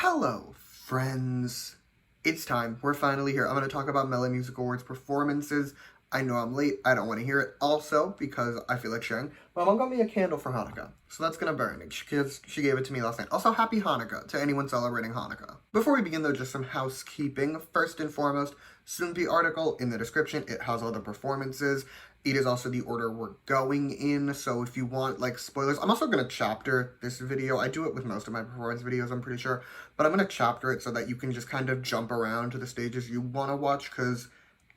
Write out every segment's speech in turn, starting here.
Hello, friends. It's time. We're finally here. I'm going to talk about Melon Music Awards performances. I know I'm late. I don't want to hear it. Also, because I feel like sharing, my mom got me a candle for Hanukkah. So that's going to burn because she gave it to me last night. Also, happy Hanukkah to anyone celebrating Hanukkah. Before we begin, though, just some housekeeping. First and foremost, SHINee article in the description. It has all the performances. It is also the order we're going in, so if you want, like, spoilers, I'm also going to chapter this video. I do it with most of my performance videos, I'm pretty sure, but I'm going to chapter it so that you can just kind of jump around to the stages you want to watch, because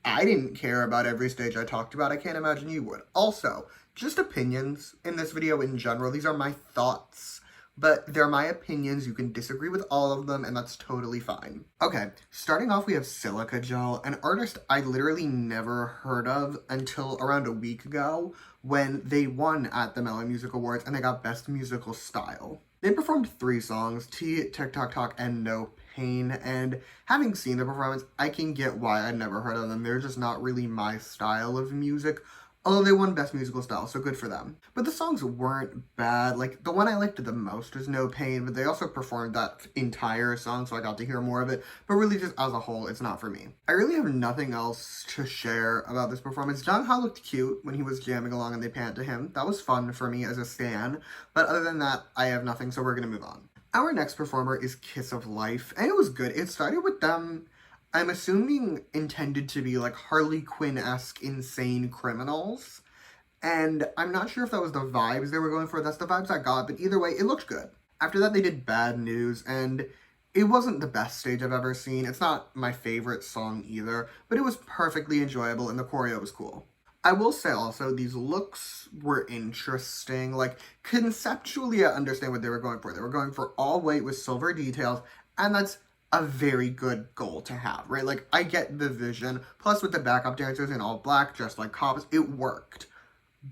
I didn't care about every stage I talked about. I can't imagine you would. Also, just opinions in this video in general. These are my thoughts, but they're my opinions. You can disagree with all of them, and that's totally fine. Okay, starting off, we have Silica Gel, an artist I literally never heard of until around a week ago when they won at the Melon Music Awards, and they got Best Musical Style. They performed 3 songs, Tea, Tick Tock Talk, and No Pain, and having seen the performance, I can get why I'd never heard of them. They're just not really my style of music. Although they won Best Musical Style, so good for them. But the songs weren't bad. Like, the one I liked the most was No Pain, but they also performed that entire song, so I got to hear more of it. But really, just as a whole, it's not for me. I really have nothing else to share about this performance. Jongha looked cute when he was jamming along and they panned to him. That was fun for me as a stan. But other than that, I have nothing, so we're gonna move on. Our next performer is Kiss of Life, and it was good. It started with them, I'm assuming, intended to be like Harley Quinn-esque insane criminals. And I'm not sure if that was the vibes they were going for. That's the vibes I got, but either way, it looked good. After that, they did Bad News, and it wasn't the best stage I've ever seen. It's not my favorite song either, but it was perfectly enjoyable, and the choreo was cool. I will say also, these looks were interesting. Like, conceptually, I understand what they were going for. They were going for all white with silver details, and that's a very good goal to have, right? Like, I get the vision. Plus, with the backup dancers in all black, just like cops, it worked.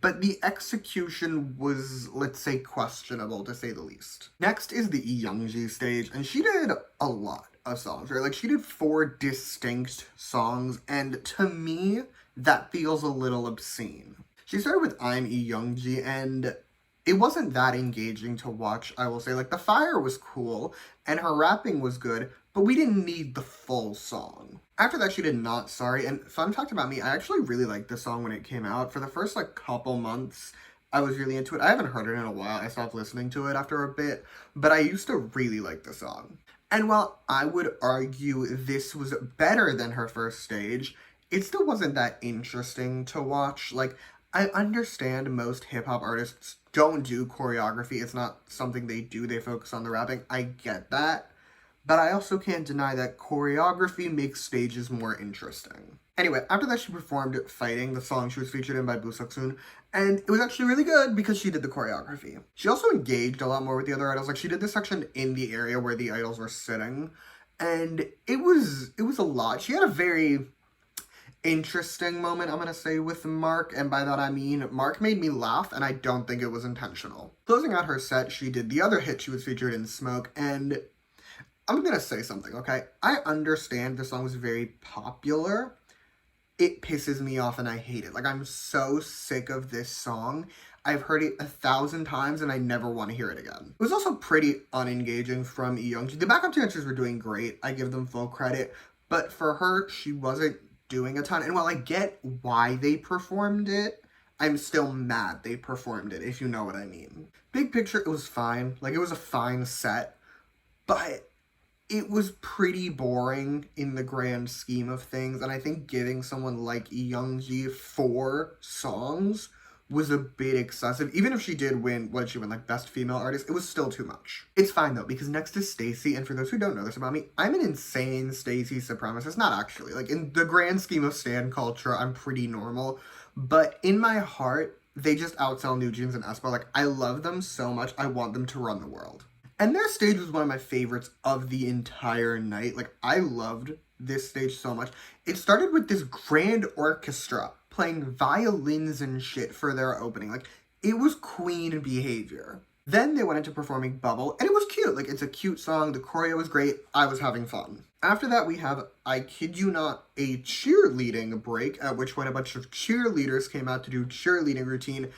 But the execution was, let's say, questionable, to say the least. Next is the Youngji stage, and she did a lot of songs, right? Like, she did 4 distinct songs, and to me, that feels a little obscene. She started with I'm Youngji, and it wasn't that engaging to watch, I will say. Like, the fire was cool, and her rapping was good, but we didn't need the full song. After that, she did Not Sorry, and fun fact about me, I actually really liked this song when it came out. For the first, like, couple months, I was really into it. I haven't heard it in a while. I stopped listening to it after a bit, but I used to really like the song. And while I would argue this was better than her first stage, it still wasn't that interesting to watch. Like, I understand most hip-hop artists don't do choreography. It's not something they do. They focus on the rapping. I get that. But I also can't deny that choreography makes stages more interesting. Anyway, after that, she performed Fighting, the song she was featured in by Busoksun, and it was actually really good because she did the choreography. She also engaged a lot more with the other idols. Like, she did this section in the area where the idols were sitting, and it was a lot. She had a very interesting moment, I'm gonna say, with Mark, and by that I mean Mark made me laugh, and I don't think it was intentional. Closing out her set, she did the other hit she was featured in, Smoke, and I'm gonna say something, okay? I understand the song was very popular. It pisses me off and I hate it. Like, I'm so sick of this song. I've heard it 1,000 times and I never want to hear it again. It was also pretty unengaging from Youngji. The backup dancers were doing great. I give them full credit. But for her, she wasn't doing a ton. And while I get why they performed it, I'm still mad they performed it, if you know what I mean. Big picture, it was fine. Like, it was a fine set. But it was pretty boring in the grand scheme of things, and I think giving someone like Youngji 4 songs was a bit excessive. Even if she did win, what did she win, like Best Female Artist, it was still too much. It's fine though, because next is STAYC, and for those who don't know this about me, I'm an insane STAYC supremacist. Not actually, like, in the grand scheme of stan culture, I'm pretty normal, but in my heart, they just outsell NewJeans and aespa. Like, I love them so much, I want them to run the world. And their stage was one of my favorites of the entire night. Like, I loved this stage so much. It started with this grand orchestra playing violins and shit for their opening. Like, it was queen behavior. Then they went into performing Bubble, and it was cute. Like, it's a cute song. The choreo was great. I was having fun. After that, we have, I kid you not, a cheerleading break, at which point a bunch of cheerleaders came out to do cheerleading routine.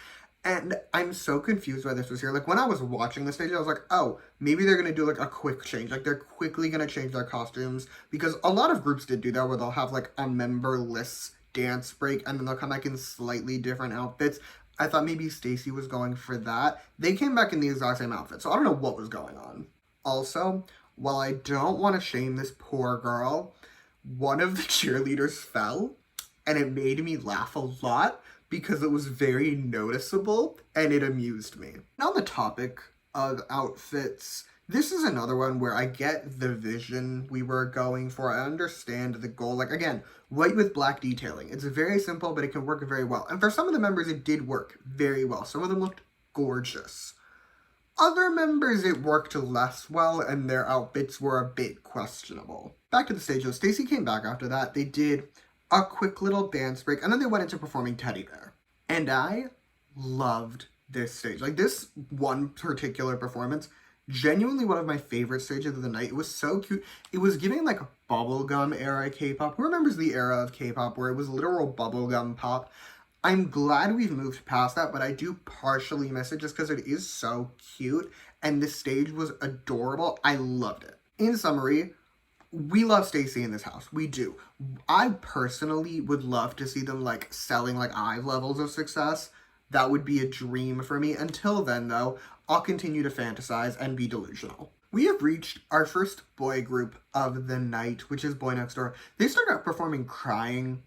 And I'm so confused why this was here. Like, when I was watching the stage, I was like, oh, maybe they're going to do, like, a quick change. Like, they're quickly going to change their costumes. Because a lot of groups did do that, where they'll have, like, a memberless dance break, and then they'll come back in slightly different outfits. I thought maybe STAYC was going for that. They came back in the exact same outfit, so I don't know what was going on. Also, while I don't want to shame this poor girl, one of the cheerleaders fell, and it made me laugh a lot, because it was very noticeable and it amused me. On the topic of outfits, this is another one where I get the vision we were going for. I understand the goal. Like, again, white with black detailing. It's very simple, but it can work very well. And for some of the members, it did work very well. Some of them looked gorgeous. Other members, it worked less well, and their outfits were a bit questionable. Back to the stage, though. STAYC came back after that. They did a quick little dance break, and then they went into performing Teddy Bear. And I loved this stage. Like, this one particular performance, genuinely one of my favorite stages of the night. It was so cute. It was giving, like, bubblegum era K-pop. Who remembers the era of K-pop where it was literal bubblegum pop? I'm glad we've moved past that, but I do partially miss it just because it is so cute, and this stage was adorable. I loved it. In summary, we love STAYC in this house. We do. I personally would love to see them, like, selling, like, IVE levels of success. That would be a dream for me. Until then, though, I'll continue to fantasize and be delusional. We have reached our first boy group of the night, which is BOYNEXTDOOR. They started out performing Crying,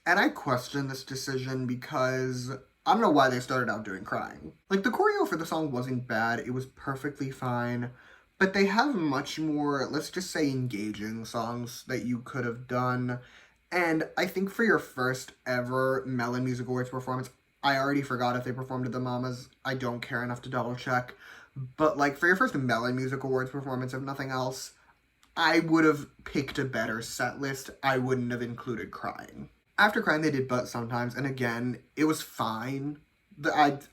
and I question this decision because I don't know why they started out doing Crying. Like, the choreo for the song wasn't bad. It was perfectly fine. But they have much more, let's just say, engaging songs that you could have done. And I think for your first ever Melon Music Awards performance, I already forgot if they performed at the Mamas. I don't care enough to double check. But, like, for your first Melon Music Awards performance, if nothing else, I would have picked a better set list. I wouldn't have included Crying. After Crying, they did But Sometimes, and again, it was fine.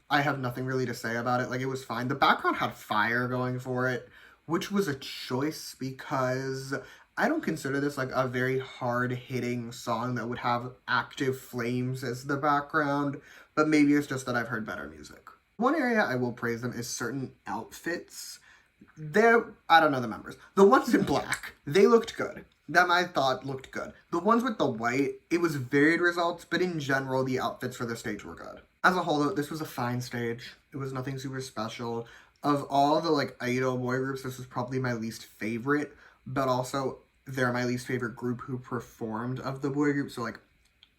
I have nothing really to say about it. Like, it was fine. The background had fire going for it, which was a choice because I don't consider this, like, a very hard-hitting song that would have active flames as the background, but maybe it's just that I've heard better music. One area I will praise them is certain outfits. I don't know the members. The ones in black, they looked good. Them I thought looked good. The ones with the white, it was varied results, but in general, the outfits for the stage were good. As a whole, though, this was a fine stage. It was nothing super special. Of all the, like, idol boy groups, this was probably my least favorite, but also they're my least favorite group who performed of the boy group, so, like,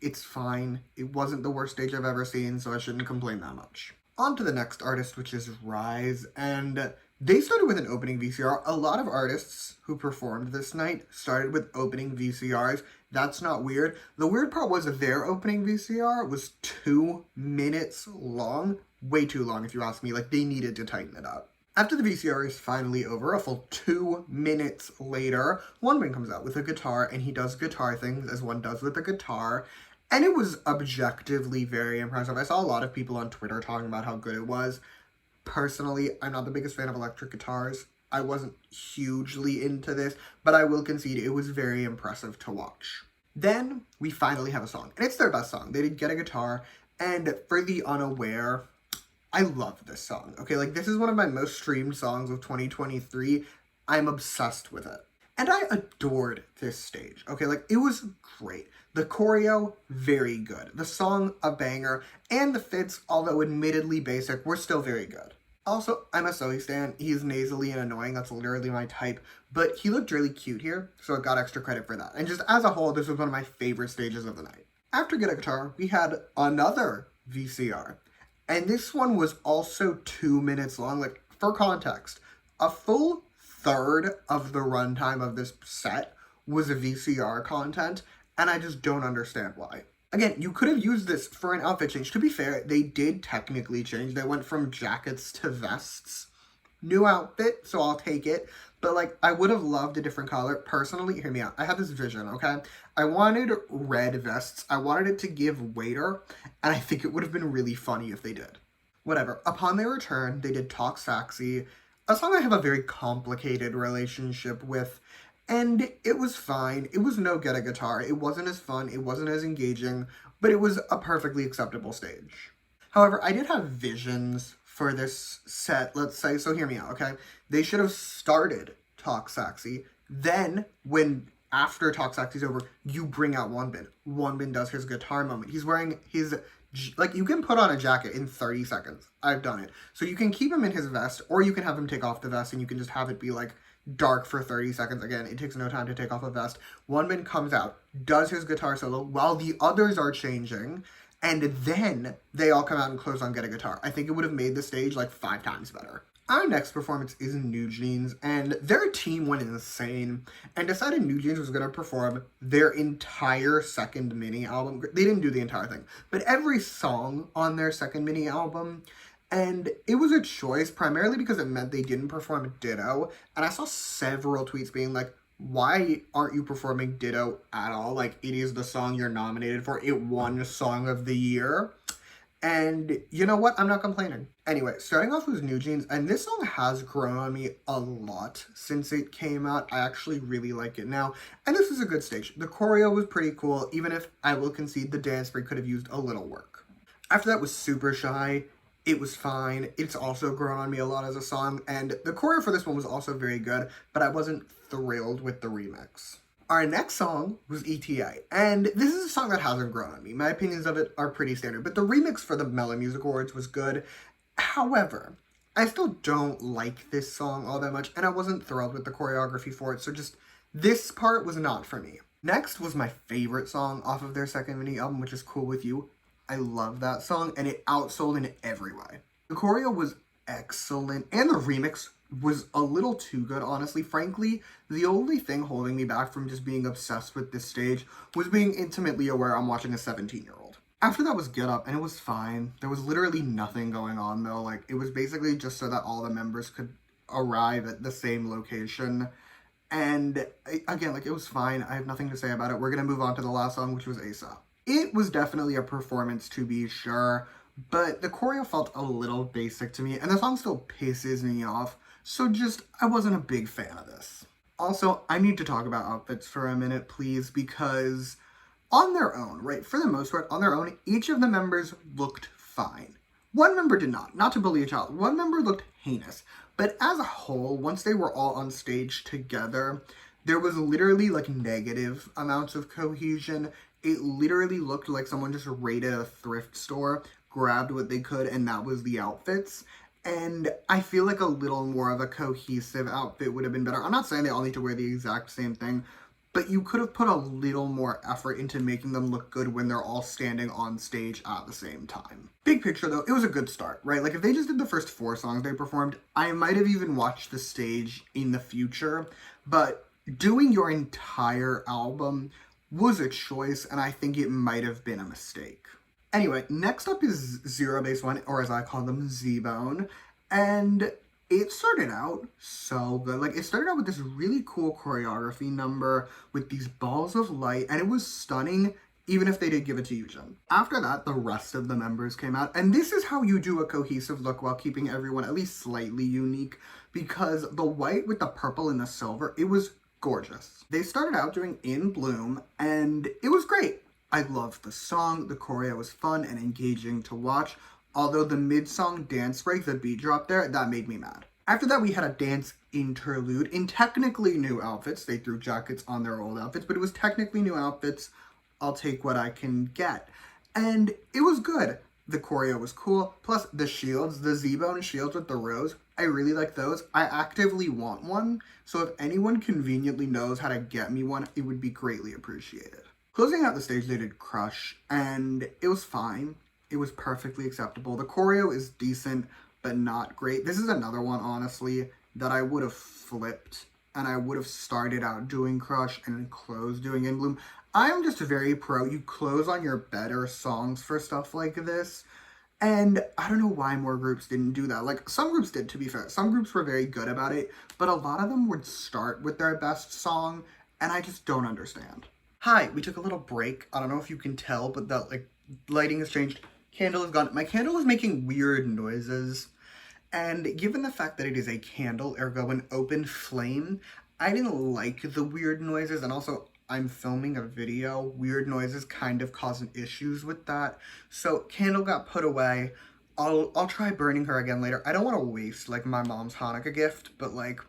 it's fine. It wasn't the worst stage I've ever seen, so I shouldn't complain that much. On to the next artist, which is RIIZE, and they started with an opening VCR. A lot of artists who performed this night started with opening VCRs. That's not weird. The weird part was that their opening VCR was 2 minutes long. Way too long, if you ask me. Like, they needed to tighten it up. After the VCR is finally over, a full 2 minutes later, Wonbin comes out with a guitar, and he does guitar things as one does with a guitar, and it was objectively very impressive. I saw a lot of people on Twitter talking about how good it was. Personally, I'm not the biggest fan of electric guitars. I wasn't hugely into this, but I will concede it was very impressive to watch. Then, we finally have a song, and it's their best song. They did Get a Guitar, and for the unaware, I love this song, okay? Like, this is one of my most streamed songs of 2023. I'm obsessed with it. And I adored this stage, okay? Like, it was great. The choreo, very good. The song, a banger. And the fits, although admittedly basic, were still very good. Also, I'm a STAYC stan. He's nasally and annoying. That's literally my type. But he looked really cute here, so I got extra credit for that. And just as a whole, this was one of my favorite stages of the night. After Get a Guitar, we had another VCR. And this one was also 2 minutes long. Like, for context, a full third of the runtime of this set was a VCR content, and I just don't understand why. Again, you could have used this for an outfit change. To be fair, they did technically change. They went from jackets to vests. New outfit, so I'll take it. But, like, I would have loved a different color. Personally, hear me out. I had this vision, okay? I wanted red vests. I wanted it to give waiter, and I think it would have been really funny if they did. Whatever. Upon their return, they did Talk Sexy, a song I have a very complicated relationship with, and it was fine. It was no Get a Guitar. It wasn't as fun. It wasn't as engaging, but it was a perfectly acceptable stage. However, I did have visions for this set, let's say, so hear me out, okay? They should have started Talk Sexy, then after Talk Sexy's over, you bring out Wonbin. Wonbin does his guitar moment. He's wearing his, like, you can put on a jacket in 30 seconds. I've done it. So you can keep him in his vest, or you can have him take off the vest and you can just have it be, like, dark for 30 seconds. Again, it takes no time to take off a vest. Wonbin comes out, does his guitar solo while the others are changing, and then they all come out and close on Get a Guitar. I think it would have made the stage like 5 times better. Our next performance is NewJeans, and their team went insane and decided NewJeans was going to perform their entire second mini album. They didn't do the entire thing, but every song on their second mini album. And it was a choice primarily because it meant they didn't perform Ditto. And I saw several tweets being like, why aren't you performing Ditto at all? Like, it is the song you're nominated for. It won Song of the Year. And you know what? I'm not complaining. Anyway, starting off with NewJeans, and this song has grown on me a lot since it came out. I actually really like it now. And this is a good stage. The choreo was pretty cool, even if I will concede the dance break could have used a little work. After that was Super Shy. It was fine. It's also grown on me a lot as a song, and the choreo for this one was also very good, but I wasn't thrilled with the remix. Our next song was ETA, and this is a song that hasn't grown on me. My opinions of it are pretty standard, but the remix for the Melon Music Awards was good. However, I still don't like this song all that much, and I wasn't thrilled with the choreography for it, so just this part was not for me. Next was my favorite song off of their second mini album, which is Cool With You. I love that song, and it outsold in every way. The choreo was excellent, and the remix was a little too good, honestly. Frankly, the only thing holding me back from just being obsessed with this stage was being intimately aware I'm watching a 17-year-old. After that was Get Up, and it was fine. There was literally nothing going on, though. Like, it was basically just so that all the members could arrive at the same location. And, again, like, it was fine. I have nothing to say about it. We're gonna move on to the last song, which was ASAP. It was definitely a performance, to be sure, but the choreo felt a little basic to me, and the song still pisses me off, so just, I wasn't a big fan of this. Also, I need to talk about outfits for a minute, please, because on their own, right, for the most part, on their own, each of the members looked fine. One member did not to bully a child. One member looked heinous, but as a whole, once they were all on stage together, there was literally, like, negative amounts of cohesion. It literally looked like someone just raided a thrift store, grabbed what they could, and that was the outfits. And I feel like a little more of a cohesive outfit would have been better. I'm not saying they all need to wear the exact same thing, but you could have put a little more effort into making them look good when they're all standing on stage at the same time. Big picture though, it was a good start, right? Like if they just did the first 4 songs they performed, I might have even watched the stage in the future, but doing your entire album was a choice, and I think it might have been a mistake. Anyway, next up is ZEROBASEONE, or as I call them, Z-Bone, and it started out so good. Like, it started out with this really cool choreography number with these balls of light, and it was stunning, even if they did give it to Yujin. After that, the rest of the members came out, and this is how you do a cohesive look while keeping everyone at least slightly unique, because the white with the purple and the silver, it was gorgeous. They started out doing In Bloom, and it was great. I loved the song, the choreo was fun and engaging to watch, although the mid-song dance break, the beat drop there, that made me mad. After that, we had a dance interlude in technically new outfits. They threw jackets on their old outfits, but it was technically new outfits. I'll take what I can get. And it was good. The choreo was cool, plus the shields, the Z-Bone shields with the rose, I really like those. I actively want one, so if anyone conveniently knows how to get me one, it would be greatly appreciated. Closing out the stage, they did Crush, and it was fine. It was perfectly acceptable. The choreo is decent, but not great. This is another one, honestly, that I would have flipped, and I would have started out doing Crush and then closed doing In Bloom. I'm just very pro. You close on your better songs for stuff like this. And I don't know why more groups didn't do that. Like, some groups did, to be fair. Some groups were very good about it, but a lot of them would start with their best song, and I just don't understand. Hi, we took a little break. I don't know if you can tell, but that, like, lighting has changed. Candle is gone. My candle is making weird noises, and given the fact that it is a candle, ergo an open flame, I didn't like the weird noises, and also, I'm filming a video. Weird noises kind of causing issues with that. So candle got put away. I'll try burning her again later. I don't want to waste like my mom's Hanukkah gift, but like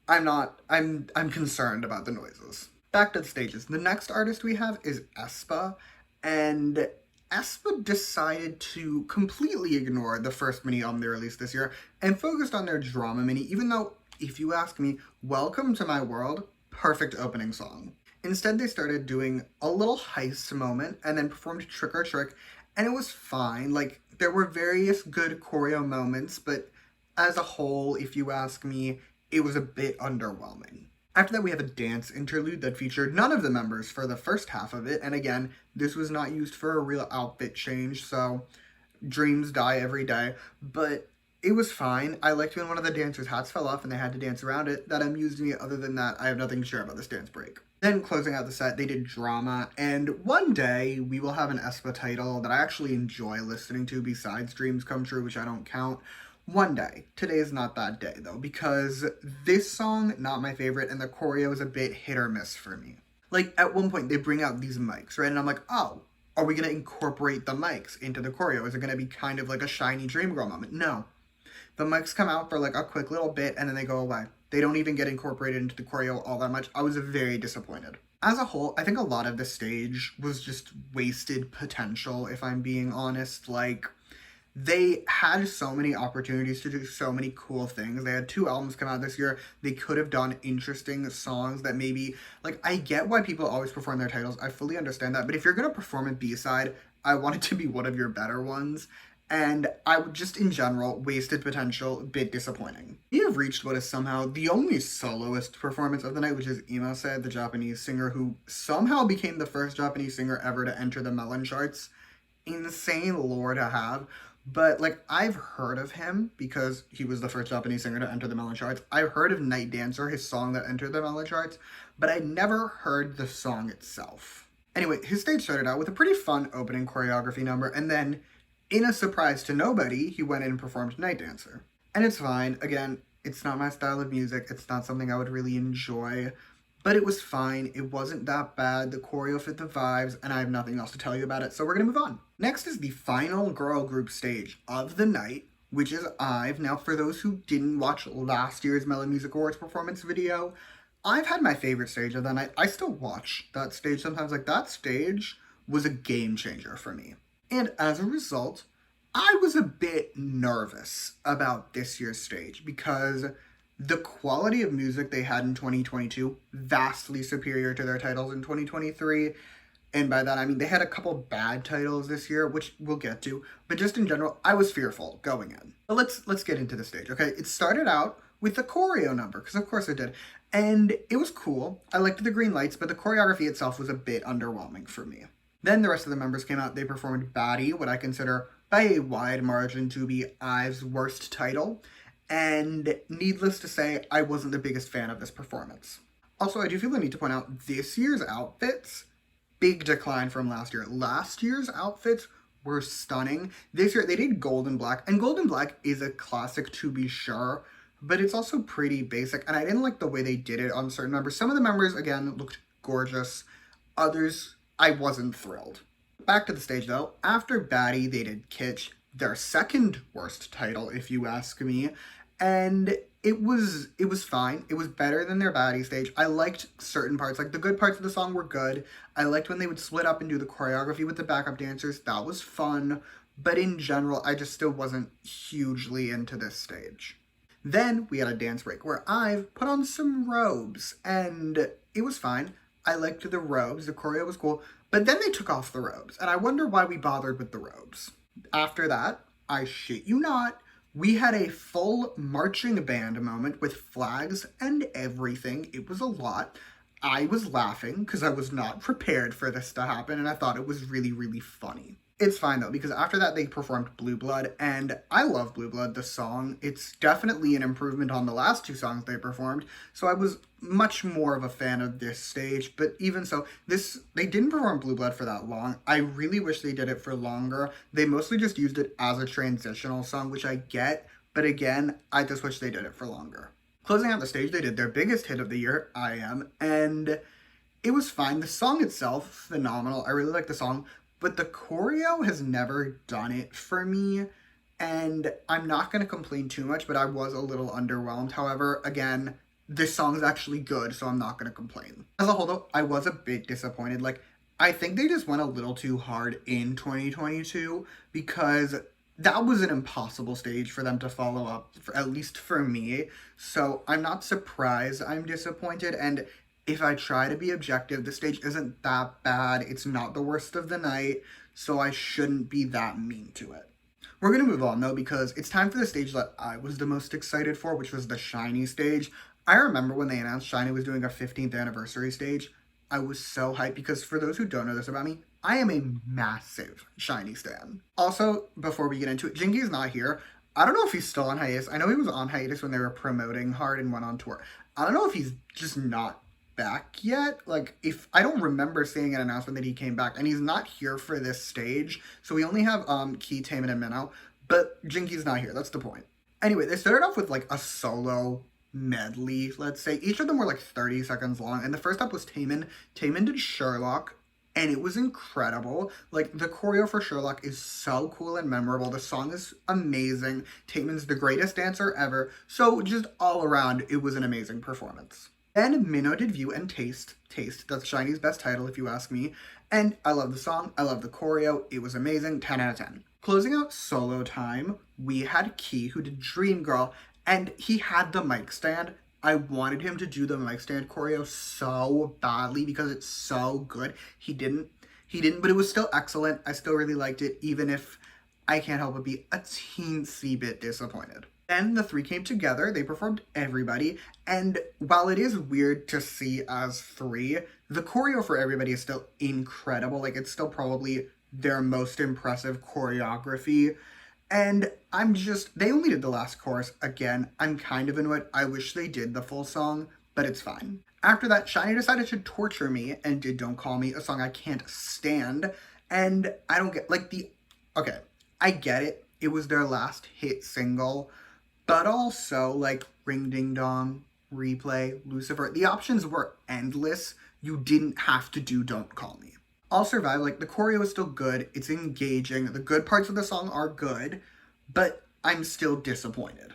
I'm concerned about the noises. Back to the stages. The next artist we have is aespa, and aespa decided to completely ignore the first mini album they released this year and focused on their drama mini, even though, if you ask me, Welcome to My World, perfect opening song. Instead, they started doing a little heist moment and then performed Trick or Trick, and it was fine. Like, there were various good choreo moments, but as a whole, if you ask me, it was a bit underwhelming. After that, we have a dance interlude that featured none of the members for the first half of it, and again, this was not used for a real outfit change, so dreams die every day, but it was fine. I liked when one of the dancers' hats fell off and they had to dance around it. That amused me. Other than that, I have nothing to share about this dance break. Then, closing out the set, they did drama, and one day we will have an aespa title that I actually enjoy listening to besides Dreams Come True, which I don't count. One day. Today is not that day, though, because this song, not my favorite, and the choreo is a bit hit or miss for me. Like, at one point, they bring out these mics, right? And I'm like, oh, are we going to incorporate the mics into the choreo? Is it going to be kind of like a SHINee Dream Girl moment? No. The mics come out for like a quick little bit, and then they go away. They don't even get incorporated into the choreo all that much. I was very disappointed. As a whole, I think a lot of the stage was just wasted potential, if I'm being honest. Like, they had so many opportunities to do so many cool things. They had 2 albums come out this year. They could have done interesting songs that maybe, like, I get why people always perform their titles. I fully understand that. But if you're going to perform a B-side, I want it to be one of your better ones. And I would just, in general, wasted potential, a bit disappointing. We have reached what is somehow the only soloist performance of the night, which is Imase, the Japanese singer who somehow became the first Japanese singer ever to enter the Melon charts. Insane lore to have. But, like, I've heard of him because he was the first Japanese singer to enter the Melon charts. I've heard of Night Dancer, his song that entered the Melon charts, but I never heard the song itself. Anyway, his stage started out with a pretty fun opening choreography number, and then, in a surprise to nobody, he went in and performed Night Dancer. And it's fine. Again, it's not my style of music. It's not something I would really enjoy. But it was fine. It wasn't that bad. The choreo fit the vibes, and I have nothing else to tell you about it, so we're going to move on. Next is the final girl group stage of the night, which is IVE. Now, for those who didn't watch last year's Melon Music Awards performance video, IVE had my favorite stage of the night. I still watch that stage sometimes. Like, that stage was a game changer for me. And as a result, I was a bit nervous about this year's stage because the quality of music they had in 2022, vastly superior to their titles in 2023. And by that, I mean they had a couple bad titles this year, which we'll get to. But just in general, I was fearful going in. But let's get into the stage, okay? It started out with the choreo number, because of course it did. And it was cool. I liked the green lights, but the choreography itself was a bit underwhelming for me. Then the rest of the members came out. They performed Baddie, what I consider by a wide margin to be IVE's worst title. And needless to say, I wasn't the biggest fan of this performance. Also, I do feel the need to point out this year's outfits, big decline from last year. Last year's outfits were stunning. This year, they did gold and black. And gold and black is a classic to be sure, but it's also pretty basic. And I didn't like the way they did it on certain members. Some of the members, again, looked gorgeous. Others, I wasn't thrilled. Back to the stage, though. After Baddie, they did Kitsch, their second worst title, if you ask me. And it was fine. It was better than their Baddie stage. I liked certain parts. Like, the good parts of the song were good. I liked when they would split up and do the choreography with the backup dancers. That was fun. But in general, I just still wasn't hugely into this stage. Then we had a dance break where IVE put on some robes. And it was fine. I liked the robes. The choreo was cool. But then they took off the robes. And I wonder why we bothered with the robes. After that, I shit you not, we had a full marching band moment with flags and everything. It was a lot. I was laughing because I was not prepared for this to happen, and I thought it was really, really funny. It's fine, though, because after that, they performed Blue Blood, and I love Blue Blood, the song. It's definitely an improvement on the last 2 songs they performed, so I was much more of a fan of this stage, but even so, they didn't perform Blue Blood for that long. I really wish they did it for longer. They mostly just used it as a transitional song, which I get, but again, I just wish they did it for longer. Closing out the stage, they did their biggest hit of the year, I Am, and It was fine. The song itself, phenomenal. I really like the song, but the choreo has never done it for me. And I'm not going to complain too much, but I was a little underwhelmed. However, again, this song is actually good, so I'm not going to complain. As a whole, though, I was a bit disappointed. Like, I think they just went a little too hard in 2022 because that was an impossible stage for them to follow up, for, at least for me. So I'm not surprised I'm disappointed. And if I try to be objective, the stage isn't that bad. It's not the worst of the night, so I shouldn't be that mean to it. We're going to move on, though, because it's time for the stage that I was the most excited for, which was the SHINee stage. I remember when they announced SHINee was doing a 15th anniversary stage. I was so hyped because, for those who don't know this about me, I am a massive SHINee stan. Also, before we get into it, Jingy's not here. I don't know if he's still on hiatus. I know he was on hiatus when they were promoting hard and went on tour. I don't know if he's just not back yet. Like, if I don't remember seeing an announcement that he came back, and he's not here for this stage, so we only have Key, Taemin, and Minho, but Jinky's not here. That's the point. Anyway, they started off with like a solo medley, let's say. Each of them were like 30 seconds long, and the first up was Taemin. Taemin did Sherlock, and it was incredible. Like, the choreo for Sherlock is so cool and memorable. The song is amazing. Taemin's the greatest dancer ever, so just all around, it was an amazing performance. Then Minho did View and Taste. Taste, that's SHINee's best title if you ask me. And I love the song, I love the choreo, it was amazing, 10 out of 10. Closing out solo time, we had Key, who did Dream Girl, and he had the mic stand. I wanted him to do the mic stand choreo so badly because it's so good. He didn't, but it was still excellent. I still really liked it, even if I can't help but be a teensy bit disappointed. Then the three came together, they performed Everybody, and while it is weird to see as three, the choreo for Everybody is still incredible. Like, it's still probably their most impressive choreography, and they only did the last chorus. Again, I'm kind of annoyed. I wish they did the full song, but it's fine. After that, SHINee decided to torture me and did Don't Call Me, a song I can't stand, and I don't get, like, okay, I get it. It was their last hit single, but also, like, Ring Ding Dong, Replay, Lucifer, the options were endless. You didn't have to do Don't Call Me. I'll Survive, like, the choreo is still good, it's engaging, the good parts of the song are good, but I'm still disappointed.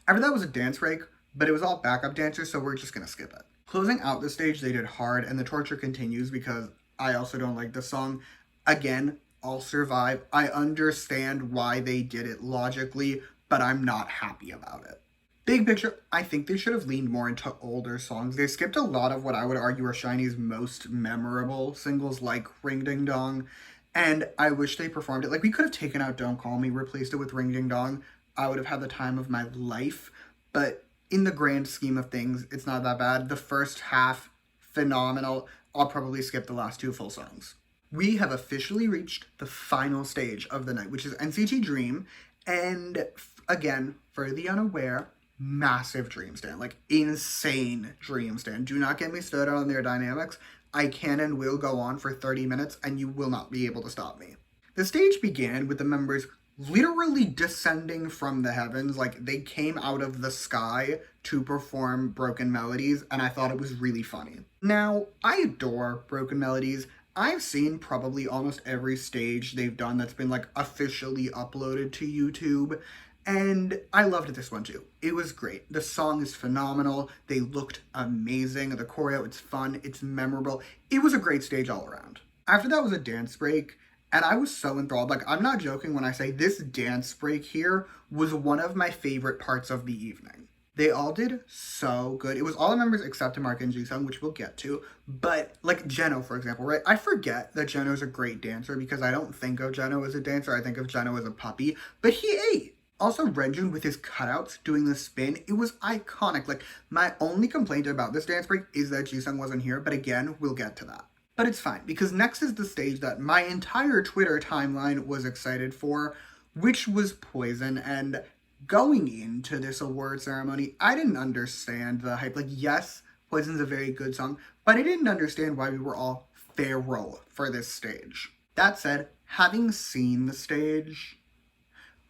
After that was a dance break, but it was all backup dancers, so we're just gonna skip it. Closing out the stage, they did Hard, and the torture continues because I also don't like the song. Again, I'll Survive. I understand why they did it logically, but I'm not happy about it. Big picture, I think they should have leaned more into older songs. They skipped a lot of what I would argue are SHINee's most memorable singles, like Ring Ding Dong, and I wish they performed it. Like, we could have taken out Don't Call Me, replaced it with Ring Ding Dong. I would have had the time of my life, but in the grand scheme of things, it's not that bad. The first half, phenomenal. I'll probably skip the last two full songs. We have officially reached the final stage of the night, which is NCT Dream, and again, for the unaware, massive Dream stand, like insane Dream stand. Do not get me started on their dynamics. I can and will go on for 30 minutes and you will not be able to stop me. The stage began with the members literally descending from the heavens, like they came out of the sky to perform Broken Melodies, and I thought it was really funny. Now, I adore Broken Melodies. I've seen probably almost every stage they've done that's been like officially uploaded to YouTube, and I loved this one too. It was great. The song is phenomenal. They looked amazing. The choreo, it's fun. It's memorable. It was a great stage all around. After that was a dance break, and I was so enthralled. Like, I'm not joking when I say this dance break here was one of my favorite parts of the evening. They all did so good. It was all the members except Mark and Jisung, which we'll get to. But, like, Jeno, for example, right? I forget that Jeno's a great dancer because I don't think of Jeno as a dancer. I think of Jeno as a puppy. But he ate. Also, Renjun with his cutouts doing the spin, it was iconic. Like, my only complaint about this dance break is that Jisung wasn't here, but again, we'll get to that. But it's fine, because next is the stage that my entire Twitter timeline was excited for, which was Poison, and going into this award ceremony, I didn't understand the hype. Like, yes, Poison's a very good song, but I didn't understand why we were all feral for this stage. That said, having seen the stage,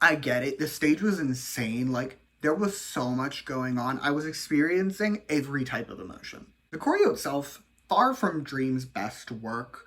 I get it. The stage was insane. Like, there was so much going on. I was experiencing every type of emotion. The choreo itself, far from Dream's best work,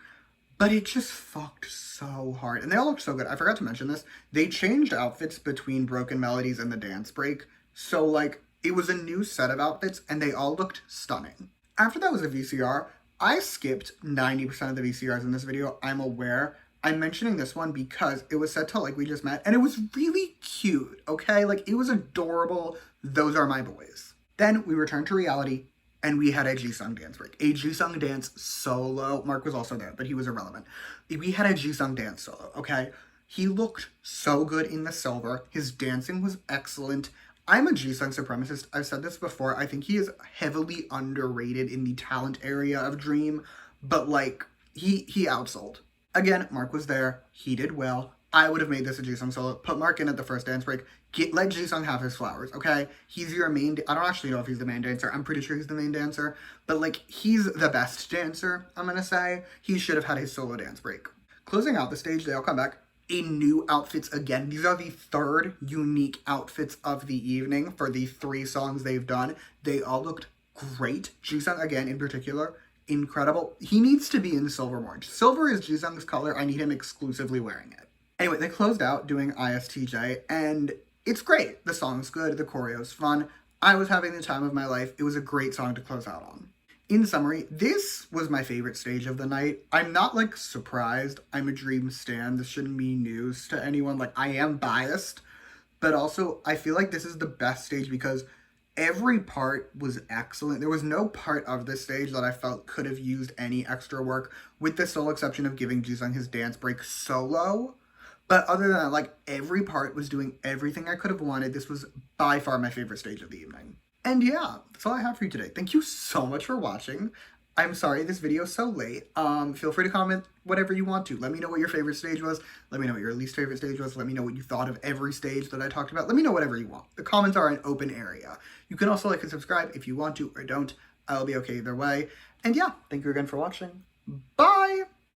but it just fucked so hard. And they all looked so good. I forgot to mention this. They changed outfits between Broken Melodies and the dance break. So, like, it was a new set of outfits, and they all looked stunning. After that was a VCR. I skipped 90% of the VCRs in this video. I'm aware. I'm mentioning this one because it was set to Like We Just Met, and it was really cute, okay? Like, it was adorable. Those are my boys. Then we returned to reality, and we had a Jisung dance break. A Jisung dance solo. Mark was also there, but he was irrelevant. We had a Jisung dance solo, okay? He looked so good in the silver. His dancing was excellent. I'm a Jisung supremacist. I've said this before. I think he is heavily underrated in the talent area of Dream, but, like, he outsold. Again, Mark was there. He did well. I would have made this a Jisung solo. Put Mark in at the first dance break. Let Jisung have his flowers, okay? He's your main... I don't actually know if he's the main dancer. I'm pretty sure he's the main dancer. But, like, he's the best dancer, I'm gonna say. He should have had his solo dance break. Closing out the stage, they all come back in new outfits again. These are the third unique outfits of the evening for the 3 songs they've done. They all looked great. Jisung, again, in particular, incredible. He needs to be in silver more. Silver is Jisung's color. I need him exclusively wearing it. Anyway, they closed out doing ISTJ, and it's great. The song's good. The choreo's fun. I was having the time of my life. It was a great song to close out on. In summary, this was my favorite stage of the night. I'm not, like, surprised. I'm a Dream stan. This shouldn't be news to anyone. Like, I am biased, but also I feel like this is the best stage because every part was excellent. There was no part of this stage that I felt could have used any extra work, with the sole exception of giving Jisung his dance break solo. But other than that, like, every part was doing everything I could have wanted. This was by far my favorite stage of the evening. And yeah, that's all I have for you today. Thank you so much for watching. I'm sorry this video is so late. Feel free to comment whatever you want to. Let me know what your favorite stage was. Let me know what your least favorite stage was. Let me know what you thought of every stage that I talked about. Let me know whatever you want. The comments are an open area. You can also like and subscribe if you want to or don't. I'll be okay either way. And yeah, thank you again for watching. Bye!